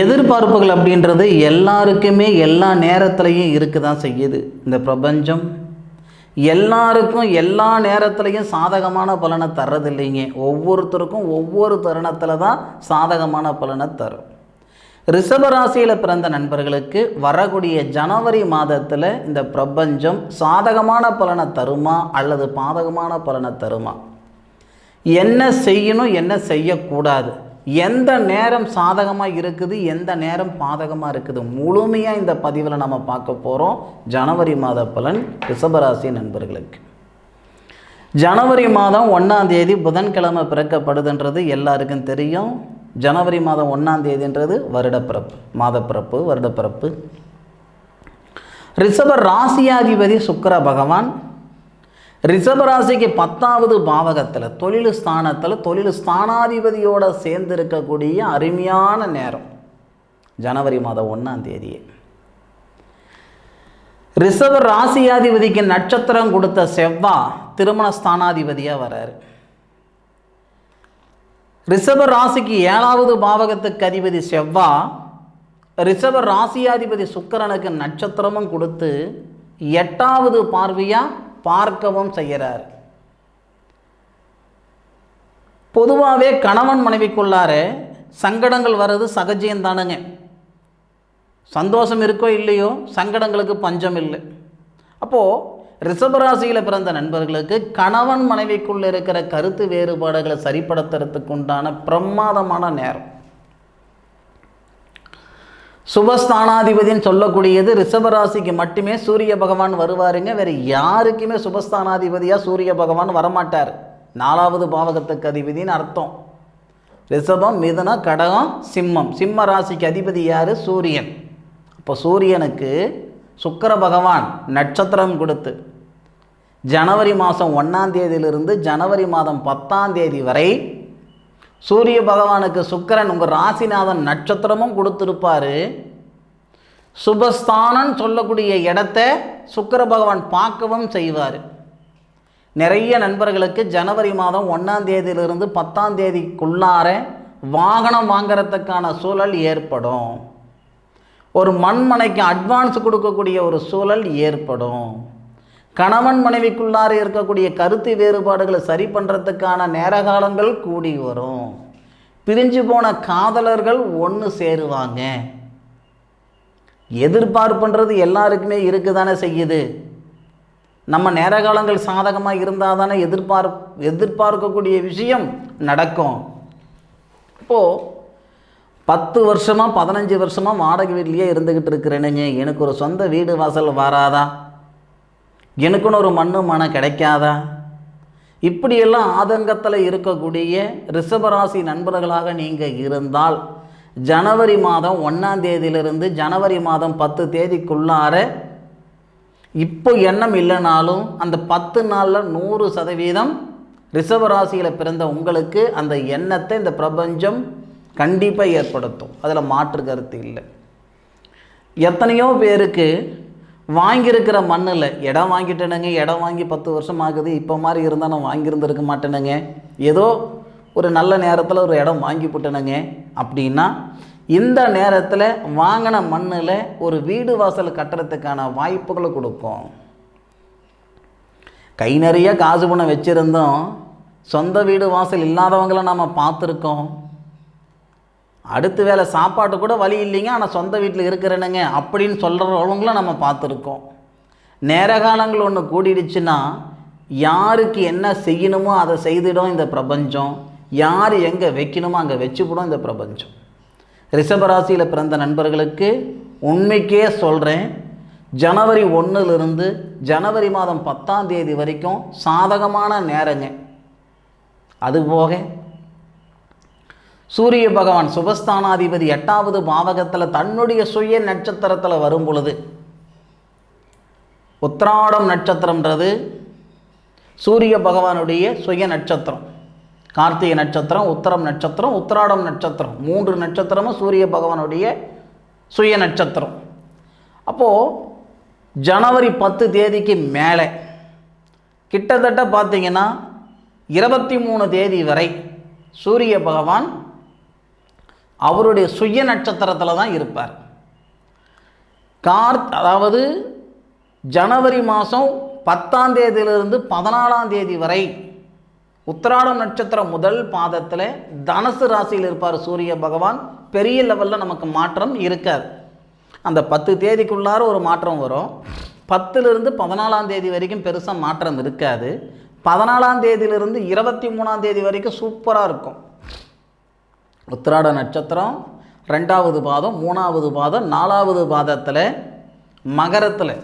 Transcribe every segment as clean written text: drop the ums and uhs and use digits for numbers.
எதிர்பார்ப்புகள் அப்படின்றது எல்லாருக்குமே எல்லா நேரத்துலையும் இருக்க தான் செய்யுது. இந்த பிரபஞ்சம் எல்லாருக்கும் எல்லா நேரத்துலையும் சாதகமான பலனை தர்றதில்லைங்க. ஒவ்வொருத்தருக்கும் ஒவ்வொரு தருணத்தில் தான் சாதகமான பலனை தரும். ரிஷபராசியில் பிறந்த நண்பர்களுக்கு வரக்கூடிய ஜனவரி மாதத்தில் இந்த பிரபஞ்சம் சாதகமான பலனை தருமா அல்லது பாதகமான பலனை தருமா, என்ன செய்யணும் என்ன செய்யக்கூடாது, எந்த நேரம் சாதகமாக இருக்குது எந்த நேரம் பாதகமாக இருக்குது, முழுமையாக இந்த பதிவில் நம்ம பார்க்க போகிறோம். ஜனவரி மாத பலன் ரிஷபராசி நண்பர்களுக்கு. ஜனவரி மாதம் 1ஆம் தேதி புதன்கிழமை பிறக்கப்படுதுன்றது எல்லாருக்கும் தெரியும். ஜனவரி மாதம் 1ஆம் தேதின்றது வருடப்பிறப்பு, மாதப்பிறப்பு, வருடப்பிறப்பு. ரிஷப ராசியாதிபதி சுக்கிர பகவான் ரிஷபராசிக்கு 10வது பாவகத்தில் தொழில் ஸ்தானத்தில் தொழில் ஸ்தானாதிபதியோடு சேர்ந்து இருக்கக்கூடிய அருமையான நேரம் ஜனவரி மாதம் 1ஆம் தேதியே. ரிஷப ராசியாதிபதிக்கு நட்சத்திரம் கொடுத்த செவ்வாய் திருமண ஸ்தானாதிபதியாக வர்றார். ரிஷப ராசிக்கு 7வது பாவகத்துக்கு அதிபதி செவ்வாய் ரிஷப ராசியாதிபதி சுக்கிரனுக்கு நட்சத்திரமும் கொடுத்து 8வது பார்வையாக பார்க்கவும் செய்கிறார். பொதுவாகவே கணவன் மனைவிக்குள்ளார சங்கடங்கள் வர்றது சகஜம்தானுங்க. சந்தோஷம் இருக்கோ இல்லையோ சங்கடங்களுக்கு பஞ்சம் இல்லை. அப்போது ரிஷபராசியில் பிறந்த நண்பர்களுக்கு கணவன் மனைவிக்குள்ளே இருக்கிற கருத்து வேறுபாடுகளை சரிப்படுத்துறதுக்கு உண்டான பிரமாதமான நேரம். சுபஸ்தானாதிபதினு சொல்லக்கூடியது ரிஷபராசிக்கு மட்டுமே சூரிய பகவான் வருவாருங்க. வேறு யாருக்குமே சுபஸ்தானாதிபதியாக சூரிய பகவான் வரமாட்டார். 4வது பாவகத்துக்கு அதிபதினு அர்த்தம். ரிஷபம், மிதுனம், கடகம், சிம்மம். சிம்ம ராசிக்கு அதிபதி யார்? சூரியன். இப்போ சூரியனுக்கு சுக்கிர பகவான் நட்சத்திரம் கொடுத்து ஜனவரி மாதம் 1ஆம் தேதியிலிருந்து ஜனவரி மாதம் 10ஆம் தேதி வரை சூரிய பகவானுக்கு சுக்கிரன் உங்கள் ராசிநாதன் நட்சத்திரமும் கொடுத்துருப்பார். சுபஸ்தானன் சொல்லக்கூடிய இடத்த சுக்கிர பகவான் பார்க்கவும் செய்வார். நிறைய நண்பர்களுக்கு ஜனவரி மாதம் 1ஆம் தேதியிலிருந்து 10ஆம் தேதிக்குள்ளார வாகனம் வாங்கிறதுக்கான சூழல் ஏற்படும். ஒரு மண்மனைக்கு அட்வான்ஸ் கொடுக்கக்கூடிய ஒரு சூழல் ஏற்படும். கணவன் மனைவிக்குள்ளார இருக்கக்கூடிய கருத்து வேறுபாடுகளை சரி பண்ணுறதுக்கான நேரகாலங்கள் கூடி வரும். பிரிஞ்சு போன காதலர்கள் ஒன்று சேருவாங்க. எதிர்பார்ப்புன்றது எல்லாருக்குமே இருக்குதானே செய்யுது. நம்ம நேரகாலங்கள் சாதகமாக இருந்தால் தானே எதிர்பார்க்கக்கூடிய விஷயம் நடக்கும். இப்போது 10 வருஷமாக 15 வருஷமாக வாடகை வீட்லேயே இருந்துக்கிட்டு இருக்கிறேனுங்க, எனக்கு ஒரு சொந்த வீடு வாசல் வராதா, எனக்குன்னு ஒரு மண்ணு மனம் கிடைக்காதா, இப்படியெல்லாம் ஆதங்கத்தில் இருக்கக்கூடிய ரிஷபராசி நண்பர்களாக நீங்கள் இருந்தால் ஜனவரி மாதம் 1ஆம் தேதியிலிருந்து ஜனவரி மாதம் 10 தேதிக்குள்ளார இப்போ எண்ணம் இல்லைனாலும் அந்த 10 நாளில் 100% ரிஷபராசியில் பிறந்த உங்களுக்கு அந்த எண்ணத்தை இந்த பிரபஞ்சம் கண்டிப்பாக ஏற்படுத்தும். அதில் மாற்று கருத்து இல்லை. எத்தனையோ பேருக்கு வாங்கியிருக்கிற மண்ணில் இடம் வாங்கிட்டேனுங்க, இடம் வாங்கி 10 வருஷம் ஆகுது, இப்போ மாதிரி இருந்தால் நான் வாங்கியிருந்துருக்க மாட்டேனுங்க, ஏதோ ஒரு நல்ல நேரத்தில் ஒரு இடம் வாங்கி போட்டேனுங்க அப்படின்னா இந்த நேரத்தில் வாங்கின மண்ணில் ஒரு வீடு வாசல் கட்டுறதுக்கான வாய்ப்புகளை கொடுக்கும். கை நிறைய காசு பணம் வச்சுருந்தோம், சொந்த வீடு வாசல் இல்லாதவங்களை நம்ம பார்த்துருக்கோம். அடுத்த வேலை சாப்பாட்டு கூட வழி இல்லைங்க, ஆனால் சொந்த வீட்டில் இருக்கிறேனுங்க அப்படின்னு சொல்கிறவங்களும் நம்ம பார்த்துருக்கோம். நேரகாலங்கள் ஒன்று கூடிடுச்சுன்னா யாருக்கு என்ன செய்யணுமோ அதை செய்திடும் இந்த பிரபஞ்சம். யார் எங்கே வைக்கணுமோ அங்கே வச்சுவிடும் இந்த பிரபஞ்சம். ரிஷபராசியில் பிறந்த நண்பர்களுக்கு உண்மைக்கே சொல்கிறேன், ஜனவரி 1லிருந்து ஜனவரி மாதம் 10ஆம் தேதி வரைக்கும் சாதகமான நேரங்க. அதுபோக சூரிய பகவான் சுபஸ்தானாதிபதி 8வது பாவகத்தில் தன்னுடைய சுய நட்சத்திரத்தில் வரும் பொழுது, உத்திராடம் நட்சத்திரம்ன்றது சூரிய பகவானுடைய சுய நட்சத்திரம். கார்த்திகை நட்சத்திரம், உத்தரம் நட்சத்திரம், உத்திராடம் நட்சத்திரம், 3 நட்சத்திரமும் சூரிய பகவானுடைய சுய நட்சத்திரம். அப்போது ஜனவரி 10 தேதிக்கு மேலே கிட்டத்தட்ட பார்த்திங்கன்னா 23 தேதி வரை சூரிய பகவான் அவருடைய சுய நட்சத்திரத்தில் தான் இருப்பார். அதாவது ஜனவரி மாதம் 10ஆம் தேதியிலிருந்து 14ஆம் தேதி வரை உத்திராடம் நட்சத்திரம் முதல் பாதத்தில் தனுசு ராசியில் இருப்பார் சூரிய பகவான். பெரிய லெவலில் நமக்கு மாற்றம் இருக்காது. அந்த 10 தேதிக்குள்ளார ஒரு மாற்றம் வரும். 10லிருந்து 14ஆம் தேதி வரைக்கும் பெருசாக மாற்றம் இருக்காது. 14ஆம் தேதியிலிருந்து 23ஆம் தேதி வரைக்கும் சூப்பராக இருக்கும். உத்திராட நட்சத்திரம் 2வது பாதம், 3வது பாதம், 4வது பாதத்தில் மகரத்தில்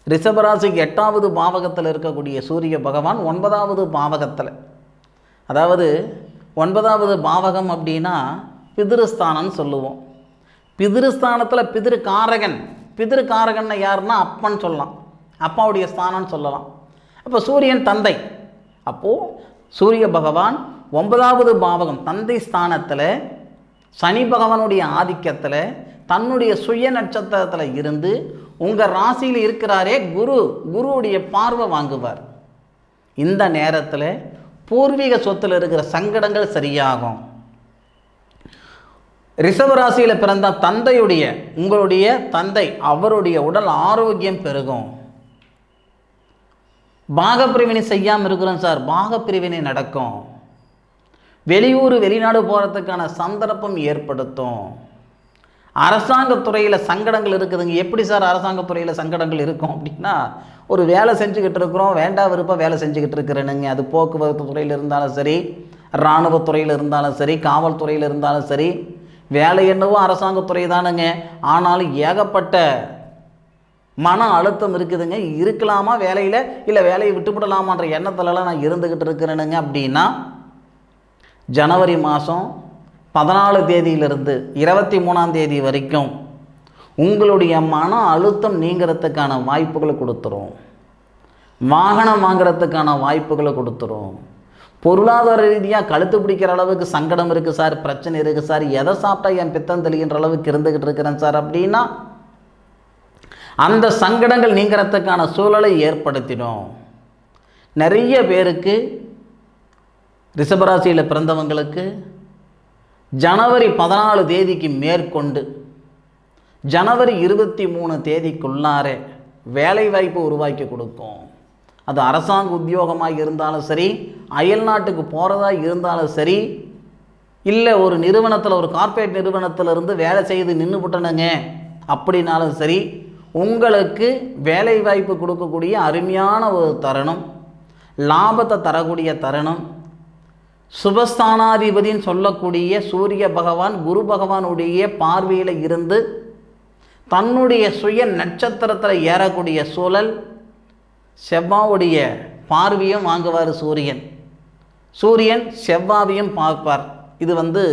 ரிஷபராசிக்கு 8வது பாவகத்தில் இருக்கக்கூடிய சூரிய பகவான் 9வது பாவகத்தில், அதாவது 9வது பாவகம் அப்படின்னா பிதிருஸ்தானம்னு சொல்லுவோம். பிதிருஸ்தானத்தில் பிதிருக்காரகன்னு யாருன்னா அப்பன்னு சொல்லலாம், அப்பாவுடைய ஸ்தானம்னு சொல்லலாம். அப்போ சூரியன் தந்தை. அப்போது சூரிய பகவான் 9வது பாவகம் தந்தை ஸ்தானத்தில் சனி பகவானுடைய ஆதிக்கத்தில் தன்னுடைய சுய நட்சத்திரத்தில் இருந்து உங்கள் ராசியில் இருக்கிறாரே குருவுடைய பார்வை வாங்குவார். இந்த நேரத்தில் பூர்வீக சொத்தில் இருக்கிற சங்கடங்கள் சரியாகும். ரிஷபராசியில் பிறந்த உங்களுடைய தந்தை அவருடைய உடல் ஆரோக்கியம் பெருகும். பாகப்பிரிவினை செய்யாமல் இருக்கிறோம் சார், பாகப்பிரிவினை நடக்கும். வெளிநாடு போகிறதுக்கான சந்தர்ப்பம் ஏற்படுத்தும். அரசாங்கத்துறையில் சங்கடங்கள் இருக்குதுங்க. எப்படி சார் அரசாங்கத்துறையில் சங்கடங்கள் இருக்கும் அப்படின்னா, ஒரு வேலை செஞ்சுக்கிட்டு இருக்கிறோம், வேண்டா விருப்பம் வேலை செஞ்சுக்கிட்டு இருக்கிறேனுங்க. அது போக்குவரத்து துறையில் இருந்தாலும் சரி, இராணுவத்துறையில் இருந்தாலும் சரி, காவல்துறையில் இருந்தாலும் சரி, வேலை என்னவோ அரசாங்கத்துறை தானுங்க. ஆனாலும் ஏகப்பட்ட மன அழுத்தம் இருக்குதுங்க. இருக்கலாமா வேலையில், இல்லை வேலையை விட்டுவிடலாமான்ற எண்ணத்துலலாம் நான் இருந்துக்கிட்டு இருக்கிறேனுங்க. அப்படின்னா ஜனவரி மாதம் 14 தேதியிலிருந்து 23ஆம் தேதி வரைக்கும் உங்களுடைய மன அழுத்தம் நீங்கிறதுக்கான வாய்ப்புகளை கொடுத்துரும். வாகனம் வாங்கிறதுக்கான வாய்ப்புகளை கொடுத்துரும். பொருளாதார ரீதியாக கழுத்து பிடிக்கிற அளவுக்கு சங்கடம் இருக்குது சார், பிரச்சனை இருக்குது சார், எதை சாப்பிட்டா என் பித்தம் தெளிகின்ற அளவுக்கு இருந்துக்கிட்டு இருக்கிறேன் சார் அப்படின்னா அந்த சங்கடங்கள் நீங்கிறதுக்கான சூழலை ஏற்படுத்திடும். நிறைய பேருக்கு ரிஷபராசியில் பிறந்தவங்களுக்கு ஜனவரி 14 தேதிக்கு மேற்கொண்டு ஜனவரி 23 தேதிக்குள்ளார வேலை வாய்ப்பு உருவாக்கி கொடுக்கும். அது அரசாங்க உத்தியோகமாக இருந்தாலும் சரி, அயல் நாட்டுக்கு போகிறதா இருந்தாலும் சரி, இல்லை ஒரு நிறுவனத்தில் ஒரு கார்ப்பரேட் நிறுவனத்தில் இருந்து வேலை செய்து நின்று விட்டனுங்க அப்படின்னாலும் சரி, உங்களுக்கு வேலை வாய்ப்பு கொடுக்கக்கூடிய அருமையான ஒரு தருணம், லாபத்தை தரக்கூடிய தருணம். சுபஸ்தானாதிபதின்னு சொல்லக்கூடிய சூரிய பகவான் குரு பகவானுடைய பார்வையில் இருந்து தன்னுடைய சுய நட்சத்திரத்தில் ஏறக்கூடிய சூழல். செவ்வாவுடைய பார்வையும் வாங்குவார் சூரியன் செவ்வாவையும் பார்ப்பார். இது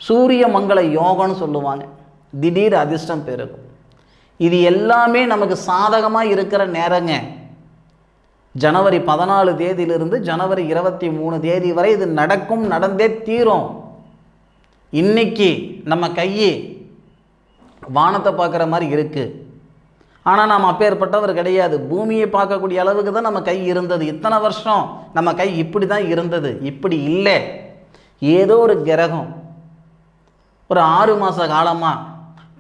சூரிய மங்கள யோகம்னு சொல்லுவாங்க. திடீர் அதிர்ஷ்டம் பெருகும். இது எல்லாமே நமக்கு சாதகமாக இருக்கிற நேரங்க. ஜனவரி 14 தேதியிலிருந்து ஜனவரி 23 தேதி வரை இது நடக்கும், நடந்தே தீரும். இன்னைக்கு நம்ம கையை வானத்தை பார்க்குற மாதிரி இருக்குது. ஆனால் நாம் அப்பேற்பட்டவர் கிடையாது. பூமியை பார்க்கக்கூடிய அளவுக்கு தான் நம்ம கை இருந்தது. இத்தனை வருஷம் நம்ம கை இப்படி தான் இருந்தது. இப்படி இல்லை. ஏதோ ஒரு கிரகம் ஒரு 6 மாத காலமாக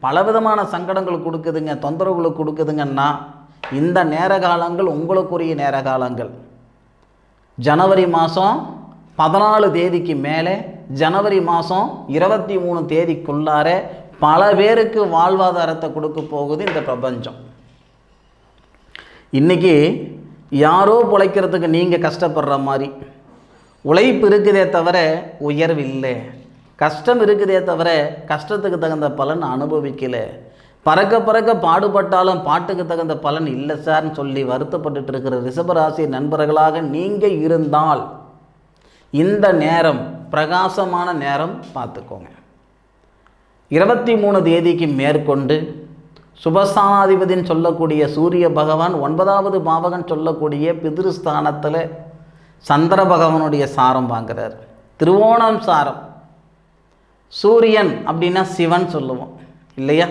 பலவிதமான சங்கடங்கள் கொடுக்குதுங்க, தொந்தரவுகளை கொடுக்குதுங்கன்னா இந்த நேர காலங்கள் உங்களுக்குரிய நேர காலங்கள். ஜனவரி மாதம் 14 தேதிக்கு மேலே ஜனவரி மாதம் 23 தேதிக்குள்ளார பல பேருக்கு வாழ்வாதாரத்தை கொடுக்க போகுது இந்த பிரபஞ்சம். இன்றைக்கி யாரோ பிழைக்கிறதுக்கு நீங்கள் கஷ்டப்படுற மாதிரி உழைப்பு இருக்குதே தவிர உயர்வு இல்லை. கஷ்டம் இருக்குதே தவிர கஷ்டத்துக்கு தகுந்த பலன் அனுபவிக்கலை. பறக்க பாடுபட்டாலும் பாட்டுக்கு தகுந்த பலன் இல்லை சார்னு சொல்லி வருத்தப்பட்டு இருக்கிற ரிஷபராசி நண்பர்களாக நீங்கள் இருந்தால் இந்த நேரம் பிரகாசமான நேரம் பார்த்துக்கோங்க. 23 தேதிக்கு மேற்கொண்டு சுபஸ்தானாதிபதின்னு சொல்லக்கூடிய சூரிய பகவான் 9வது பாவகன் சொல்லக்கூடிய பிதிருஸ்தானத்தில் சந்திர பகவானுடைய சாரம் வாங்குறார். திருவோணம் சாரம். சூரியன் அப்படின்னா சிவன் சொல்லுவோம் இல்லையா?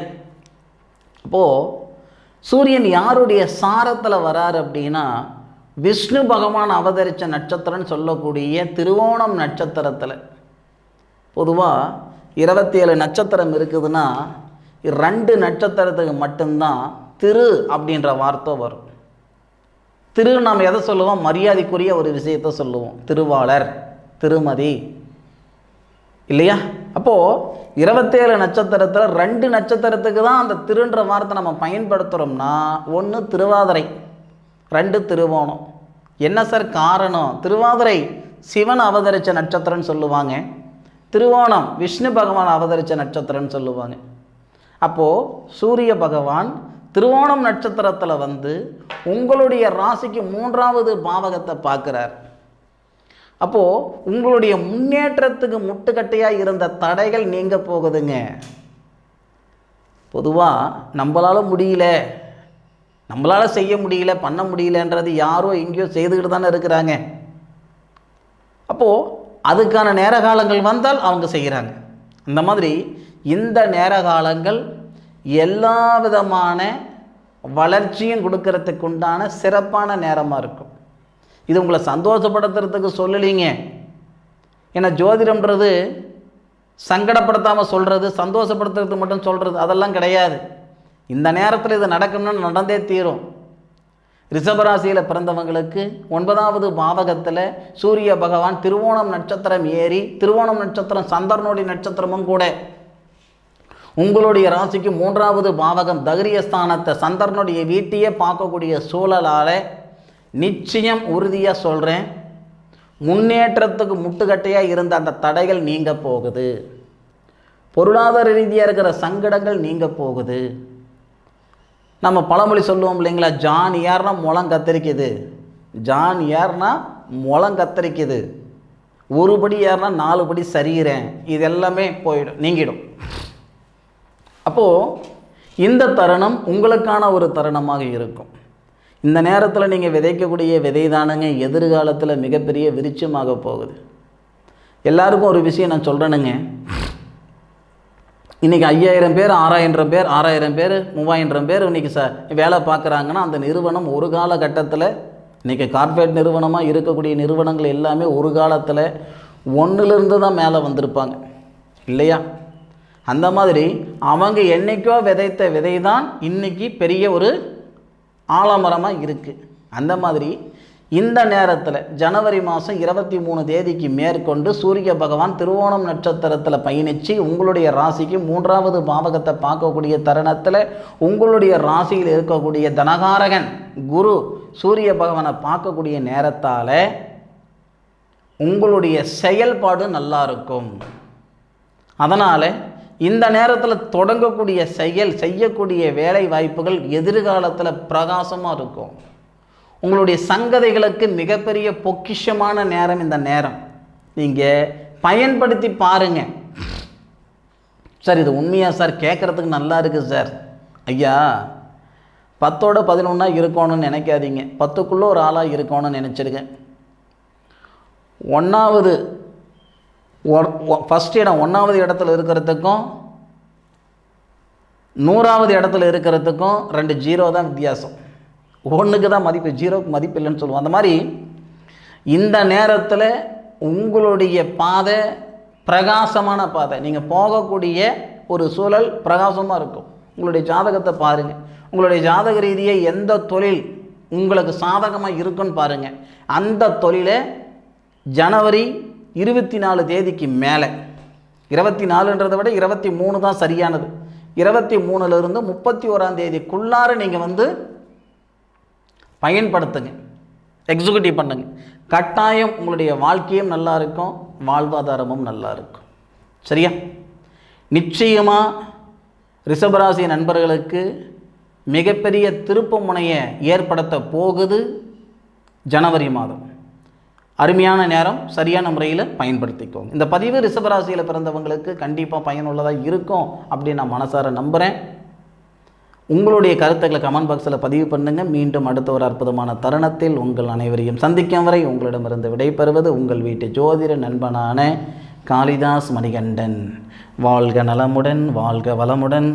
அப்போது சூரியன் யாருடைய சாரத்தில் வரார் அப்படின்னா விஷ்ணு பகவான் அவதரித்த நட்சத்திரம்னு சொல்லக்கூடிய திருவோணம் நட்சத்திரத்தில். பொதுவாக 27 நட்சத்திரம் இருக்குதுன்னா 2 நட்சத்திரத்துக்கு மட்டும்தான் திரு அப்படின்ற வார்த்தை வரும். திரு நாம் எதை சொல்லுவோம்? மரியாதைக்குரிய ஒரு விஷயத்தை சொல்லுவோம். திருவாளர், திருமதி, இல்லையா? அப்போது 27 நட்சத்திரத்தில் 2 நட்சத்திரத்துக்கு தான் அந்த திருன்ற வார்த்தை நம்ம பயன்படுத்துகிறோம்னா, 1 திருவாதிரை, 2 திருவோணம். என்ன சார் காரணம்? திருவாதிரை சிவன் அவதரித்த நட்சத்திரம்னு சொல்லுவாங்க, திருவோணம் விஷ்ணு பகவான் அவதரித்த நட்சத்திரம்னு சொல்லுவாங்க. அப்போது சூரிய பகவான் திருவோணம் நட்சத்திரத்தில் வந்து உங்களுடைய ராசிக்கு 3வது பாவகத்தை பார்க்குறார். அப்போது உங்களுடைய முன்னேற்றத்துக்கு முட்டுக்கட்டையாக இருந்த தடைகள் நீங்க போகுதுங்க. பொதுவாக நம்மளால் முடியல, நம்மளால் செய்ய முடியல, பண்ண முடியலன்றது யாரோ எங்கேயோ செய்துக்கிட்டு தானே இருக்கிறாங்க. அப்போது அதுக்கான நேர காலங்கள் வந்தால் அவங்க செய்கிறாங்க. இந்த மாதிரி இந்த நேர காலங்கள் எல்லா விதமான வளர்ச்சியும் கொடுக்கறதுக்கு உண்டான சிறப்பான நேரமாக இருக்கும். இது உங்களை சந்தோஷப்படுத்துறதுக்கு சொல்லலைங்க. ஏன்னா ஜோதிடம்ன்றது சங்கடப்படுத்தாமல் சொல்கிறது, சந்தோஷப்படுத்துறதுக்கு மட்டும் சொல்கிறது அதெல்லாம் கிடையாது. இந்த நேரத்தில் இது நடக்கணும்னு நடந்தே தீரும். ரிஷபராசியில் பிறந்தவங்களுக்கு 9வது பாவகத்தில் சூரிய பகவான் திருவோணம் நட்சத்திரம் ஏறி, திருவோணம் நட்சத்திரம் சந்திரனுடைய நட்சத்திரமும் கூட. உங்களுடைய ராசிக்கு 3வது பாவகம் தகிரியஸ்தானத்தை சந்திரனுடைய வீட்டையே பார்க்கக்கூடிய சூழலால் நிச்சயம் உறுதியாக சொல்கிறேன், முன்னேற்றத்துக்கு முட்டுக்கட்டையாக இருந்த அந்த தடைகள் நீங்க போகுது. பொருளாதார ரீதியாக இருக்கிற சங்கடங்கள் நீங்க போகுது. நம்ம பழமொழி சொல்லுவோம் இல்லைங்களா, ஜான் ஏர்னா முளம் கத்தரிக்குது, ஜான் ஏர்னா முளம் கத்தரிக்குது, ஒரு படி ஏர்னா 4 படி சரிகிறேன், இது எல்லாமே போயிடும், நீங்கிடும். அப்போது இந்த தருணம் உங்களுக்கான ஒரு தருணமாக இருக்கும். இந்த நேரத்தில் நீங்கள் விதைக்கக்கூடிய விதை தானுங்க எதிர்காலத்தில் மிகப்பெரிய விருட்சமாக போகுது. எல்லாருக்கும் ஒரு விஷயம் நான் சொல்கிறேனுங்க, இன்றைக்கி 5000 பேர் 6000 பேர் 3000 பேர் இன்றைக்கி வேலை பார்க்குறாங்கன்னா அந்த நிறுவனம் ஒரு காலகட்டத்தில், இன்றைக்கி கார்ப்பரேட் நிறுவனமாக இருக்கக்கூடிய நிறுவனங்கள் எல்லாமே ஒரு காலத்தில் 1லேருந்து தான் மேலே வந்திருப்பாங்க இல்லையா? அந்த மாதிரி அவங்க என்றைக்கோ விதைத்த விதை தான் இன்றைக்கி பெரிய ஒரு ஆலமரமாக இருக்குது. அந்த மாதிரி இந்த நேரத்தில் ஜனவரி மாதம் 23 தேதிக்கு மேற்கொண்டு சூரிய பகவான் திருவோணம் நட்சத்திரத்தில் பயணித்து உங்களுடைய ராசிக்கு 3வது பாவகத்தை பார்க்கக்கூடிய தருணத்தில் உங்களுடைய ராசியில் இருக்கக்கூடிய தனகாரகன் குரு சூரிய பகவானை பார்க்கக்கூடிய நேரத்தால் உங்களுடைய செயல்பாடு நல்லா இருக்கும். அதனால் இந்த நேரத்தில் தொடங்கக்கூடிய செய்யக்கூடிய வேலை வாய்ப்புகள் எதிர்காலத்தில் பிரகாசமாக இருக்கும். உங்களுடைய சங்கதிகளுக்கு மிகப்பெரிய பொக்கிஷமான நேரம் இந்த நேரம். நீங்கள் பயன்படுத்தி பாருங்கள். சார் இது உண்மையா சார்? கேட்குறதுக்கு நல்லா இருக்குது சார். ஐயா 10ஓட 11 இருக்கணும்னு நினைக்காதீங்க, 10க்குள்ளே ஒரு ஆளாக இருக்கணும்னு நினச்சிருக்கேன். 1வது ஃபஸ்ட் இடம் 1வது இடத்துல இருக்கிறதுக்கும் 100வது இடத்துல இருக்கிறதுக்கும் 2 0 தான் வித்தியாசம். 1க்கு தான் மதிப்பு, 0க்கு மதிப்பு இல்லைன்னு சொல்லுவோம். அந்த மாதிரி இந்த நேரத்தில் உங்களுடைய பாதை பிரகாசமான பாதை, நீங்கள் போகக்கூடிய ஒரு சூழல் பிரகாசமாக இருக்கும். உங்களுடைய ஜாதகத்தை பாருங்கள், உங்களுடைய ஜாதக ரீதியை எந்த தொழில் உங்களுக்கு சாதகமாக இருக்குன்னு பாருங்கள். அந்த தொழிலை ஜனவரி 24 தேதிக்கு மேலே, 24ன்றதை விட 23 தான் சரியானது. 23லிருந்து 31ஆம் தேதிக்குள்ளார நீங்கள் பயன்படுத்துங்க, எக்ஸிக்யூட்டிவ் பண்ணுங்க. கட்டாயம் உங்களுடைய வாழ்க்கையும் நல்லா இருக்கும், வாழ்வாதாரமும் நல்லா இருக்கும். சரியா? நிச்சயமாக ரிஷபராசி நண்பர்களுக்கு மிகப்பெரிய திருப்பு முனையை ஏற்படுத்த போகுது ஜனவரி மாதம். அருமையான நேரம், சரியான முறையில் பயன்படுத்திக்கோங்க. இந்த பதிவு ரிஷபராசியில் பிறந்தவங்களுக்கு கண்டிப்பாக பயனுள்ளதாக இருக்கும் அப்படின்னு நான் மனசார நம்புகிறேன். உங்களுடைய கருத்துக்களை கமெண்ட் பாக்ஸில் பதிவு பண்ணுங்கள். மீண்டும் அடுத்த ஒரு அற்புதமான தருணத்தில் உங்கள் அனைவரையும் சந்திக்கும் வரை உங்களிடமிருந்து விடைபெறுவது உங்கள் வீட்டு ஜோதிட நண்பனான காளிதாஸ் மணிகண்டன். வாழ்க நலமுடன், வாழ்க வளமுடன்.